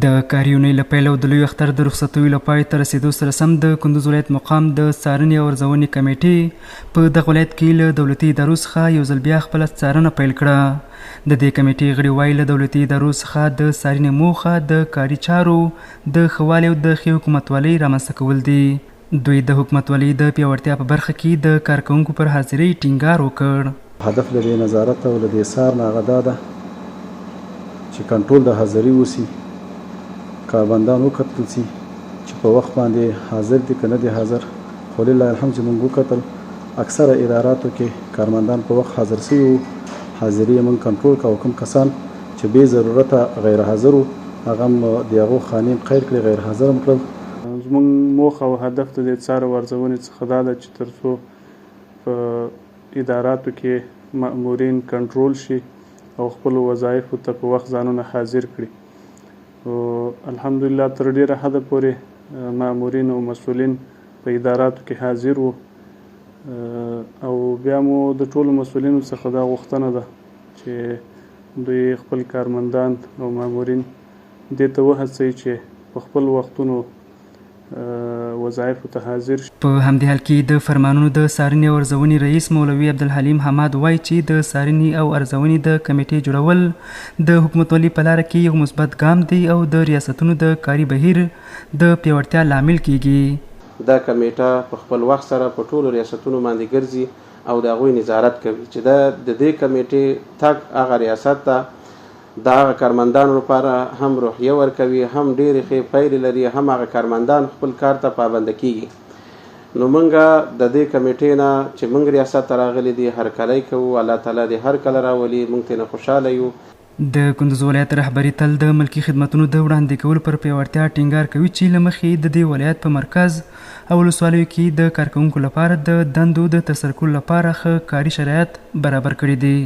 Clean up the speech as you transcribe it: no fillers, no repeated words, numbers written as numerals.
د کاریونې له پیل او د لوی اختر د رخصتیو له پای ته رسېدو سره سم د کندوز ولایت مقام د څارنې او ارزونې کمیټې په دغه ولایت کې له دولتي ادارو څخه یو ځل بیا خپله څارنه پیل کړه. د دې کمیټې غړي وایي له دولتي ادارو څخه د څارنې موخه د کاري چارو د ښه والي او د ښې حکومتولۍ رامنځته کول دي. دوی د حکومتولۍ د پیاوړتیا په برخه کې د کارکوونکو پر حاضرۍ ټینګار وکړ. هدف د دې نظارت او د دې څار نه هغه دا ده چې کنټرول د حاضري وسي، کارمندان وکتل سي چې په وخت باندې حاضر دي که نه دي حاضر. خو لله الحمد چې موږ وکتل اکثره اداراتو کې کارمندان په وخت حاضر سوي وو، حاضري یې موږ کنټرول کړه او کوم کسان چې بې ضرورته غیر حاضر وو هغه هم د هغو خانې قید کړې، غیر حاضر هم کړل. زموږ موخه او هدف د دې څار او ارزونې څخه دا ده چې تر څو په اداراتو کې مامورین کنټرول شي او خپلو وظایفو ته په وخت ځانونه حاضر کړي. الحمدلله تر ډیره حده پورې مامورین او مسؤلین په اداراتو کې حاضر وو او بیا مو د ټولو مسؤلینو څخه دا غوښتنه ده چې دوی خپل کارمندان او مامورین دې ته وهڅوي چې په خپل وختونو وظایفو ته حاضر شي. په همدې حال کې د فرمانونو د څارنې او ارزونې رئیس مولوي عبدالحلیم حماد وایي چې د څارنې او ارزونې د کمیټې جوړول د حکومتولۍ په لاره کې یو مثبت ګام دی او د ریاستونو د کاري بهیر د پیاوړتیا لامل کیږي. دا کمیټه په خپل وخت سره په ټولو ریاستونو باندې ګرځي او د هغوی نظارت کوي چې د دې کمیټې تګ هغه ریاست ته د هغه کارمندانو لپاره هم روحیه ورکوي، هم ډېرې ښې پایلې لري، هم هغه کارمندان خپل کار ته پابنده کیږي. نو موږ د دې کمیټې نه چې موږ ریاست ته راغلي دي هرکلی کوو، الله تعالی دې هر کله راولي، موږ ترې نه خوشحاله یو. د کندوز ولایت رهبري تل د ملکي خدمتونو د وړاندې کولو پر پیاوړتیا ټینګار کوي چې له مخې د دې ولایت په مرکز او ولسوالیو کې د کارکوونکو لپاره د دندو د ترسره کولو لپاره ښه کاري شرایط برابر کړي دي.